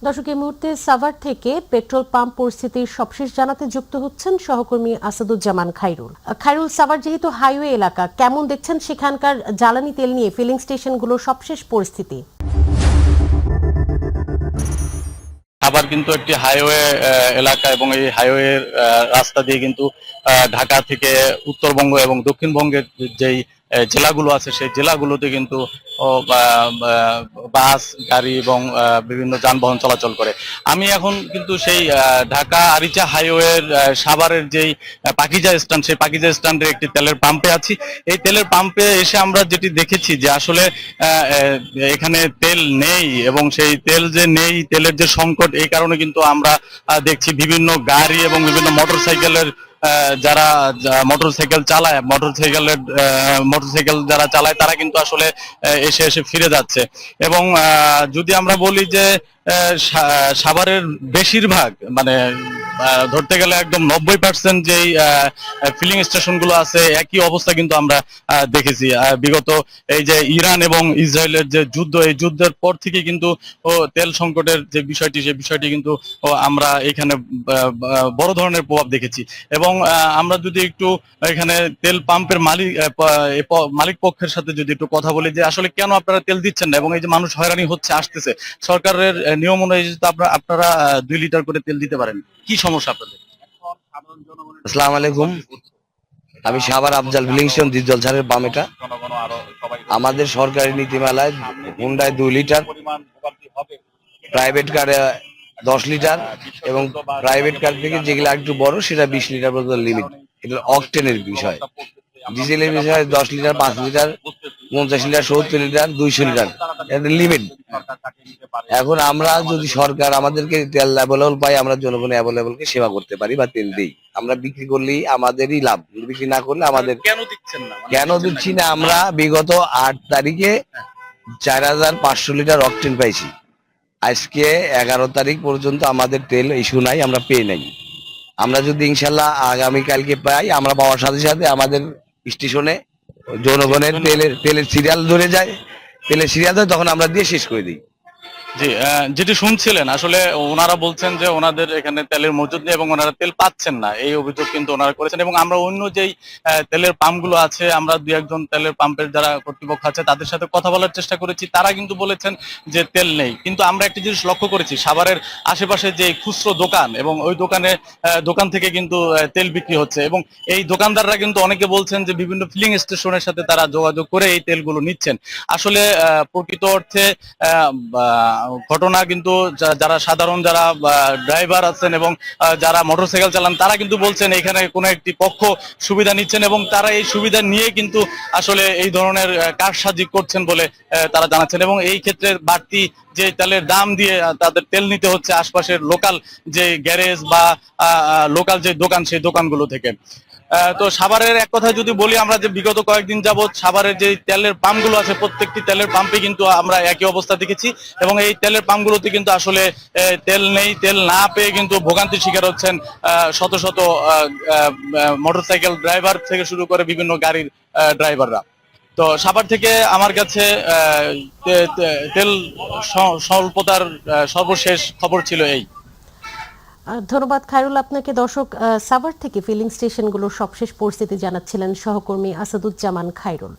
দর্শক, এই মুহূর্তে সাভার থেকে পেট্রোল পাম্প পরিস্থিতির সবশেষ জানাতে যুক্ত হচ্ছেন সহকর্মী আসাদুজ্জামান খাইরুল। খাইরুল, সাভার যেহেতু হাইওয়ে এলাকা, কেমন দেখছেন সেখানকার জ্বালানি তেল নিয়ে ফিলিং স্টেশনগুলোর সবশেষ পরিস্থিতি? সাভার কিন্তু একটি হাইওয়ে এলাকা এবং এই হাইওয়ে রাস্তা দিয়ে কিন্তু ঢাকা থেকে উত্তরবঙ্গ এবং দক্ষিণবঙ্গের যেই জেলাগুলো আছে সেই জেলাগুলোতে কিন্তু বাস গাড়ি এবং বিভিন্ন যানবাহন চলাচল করে। আমি এখন কিন্তু সেই ঢাকা আরিচা হাইওয়ের সাভারের যেই পাকিজা স্ট্যান্ড, সেই পাকিজা স্ট্যান্ডের একটি তেলের পাম্পে আছি। এই তেলের পাম্পে এসে আমরা যেটি দেখেছি যে আসলে এখানে তেল নেই এবং সেই তেল যে নেই, তেলের যে সংকট, এই কারণে কিন্তু আমরা দেখছি বিভিন্ন গাড়ি এবং বিভিন্ন মোটরসাইকেলের যারা মোটরসাইকেল চালায়, মোটরসাইকেল যারা চালায় তারা কিন্তু আসলে এসে এসে ফিরে যাচ্ছে। এবং যদি আমরা বলি যে সাভারের বেশিরভাগ মানে ধরতে গেলে একদম 90% যেই ফিলিং স্টেশন গুলো আছে একই অবস্থা কিন্তু আমরা দেখেছি। বিগত এই যে ইরান এবং ইসরায়েলের যে যুদ্ধ, এই যুদ্ধের পর থেকে কিন্তু তেল সংকটের যে বিষয়টি, সেই বিষয়টি কিন্তু আমরা এখানে বড় ধরনের প্রভাব দেখেছি। এবং আমরা যদি একটু এখানে তেল পাম্পের মালিক পক্ষের সাথে যদি একটু কথা বলি যে আসলে কেন আপনারা তেল দিচ্ছেন না, এবং এই যে মানুষ হয়রানি হচ্ছে আসতেছে, সরকারের নিয়ম অনুযায়ী আপনারা 2 লিটার করে তেল দিতে পারেন, কি সমস্যা আপনাদের? আসসালামু আলাইকুম, আমি Savar Afzal filling station diesel ছাড়ের বাম। এটা আমাদের সরকারি নীতিমালায় হুন্ডায় 2 লিটার, প্রাইভেট কারে 10 লিটার এবং প্রাইভেট কার থেকে যেগুলো একটু বড় সেটা 20 লিটার পর্যন্ত লিমিট। এটা অকটেনের বিষয়। ডিজেলের বিষয় 10 litre, 5 litre, 50 litre, 70 litre, 200 litre, এটা লিমিট। এখন আমরা যদি সরকার আমাদেরকে তেল অ্যাভেলেবল পাই, আমরা জনগণের অ্যাভেলেবলকে সেবা করতে পারি বা তেল দিই। আমরা বিক্রি করলেই আমাদেরই লাভ, বিক্রি না করলে আমাদের কেন দিচ্ছি না? আমরা বিগত 8 তারিখে 4500 লিটার অকটেন পাইছি। আজকে 11 তারিখ পর্যন্ত আমাদের তেল ইস্যু নাই, আমরা পেয়ে নাই। আমরা যদি ইনশাল্লাহ আগামীকালকে পাই, আমরা পাওয়ার সাথে সাথে আমাদের স্টেশনে জনগণের তেলের সিরিয়াল ধরে যায়, তখন আমরা দিয়ে শেষ করে দিই। জি, যেটি শুনছিলেন আসলে ওনারা বলছেন যে ওনাদের এখানে তেলের মজুদ নেই এবং ওনারা তেল পাচ্ছেন না, এই অভিযোগ কিন্তু ওনারা করেছেন। এবং আমরা অন্য যেই তেলের পাম্পগুলো আছে, আমরা 2-1 তেলের পাম্পের যারা কর্তৃপক্ষ আছে তাদের সাথে কথা বলার চেষ্টা করেছি, তারা কিন্তু বলেছেন যে তেল নেই। কিন্তু আমরা একটা জিনিস লক্ষ্য করেছি, সাভারের আশেপাশে যে খুচরো দোকান এবং ওই দোকান থেকে কিন্তু তেল বিক্রি হচ্ছে, এবং এই দোকানদাররা কিন্তু অনেকে বলছেন যে বিভিন্ন ফিলিং স্টেশনের সাথে তারা যোগাযোগ করে এই তেলগুলো নিচ্ছেন। আসলে প্রকৃত অর্থে ঘটনা কিন্তু যারা সাধারণ যারা ড্রাইভার আছেন এবং যারা মোটরসাইকেল চালান, তারা কিন্তু বলছেন এখানে কোনো একটি পক্ষ সুবিধা নিচ্ছেন এবং তারা এই সুবিধা নিয়ে কিন্তু আসলে এই ধরনের কারসাজি করছেন বলে তারা জানাচ্ছেন। এবং এই ক্ষেত্রে বাড়তি যে তেলের দাম দিয়ে তাদের তেল নিতে হচ্ছে আশপাশের লোকাল যে গ্যারেজ বা লোকাল যে দোকান, সেই দোকানগুলো থেকে। তো সাভারের এক কথা যদি বলি, আমরা যে বিগত কয়েকদিন যাবৎ সাভারের যে তেলের পাম্পগুলো আছে, প্রত্যেকটি তেলের পাম্পে কিন্তু আমরা একই অবস্থা দেখেছি। এবং এই তেলের পাম্পগুলোতে কিন্তু আসলে তেল নেই, তেল না পেয়ে কিন্তু ভোগান্তির শিকার হচ্ছেন শত শত মোটরসাইকেল ড্রাইভার থেকে শুরু করে বিভিন্ন গাড়ির ড্রাইভাররা। তো সাভার থেকে আমার কাছে তেল স্বল্পতার সর্বশেষ খবর ছিল এই। ধন্যবাদ খায়রুল আপনাকে। দর্শক, সাভার থেকে ফিলিং স্টেশনগুলোর সবশেষ পরিস্থিতি জানাচ্ছিলেন সহকর্মী আসাদুজ্জামান খায়রুল।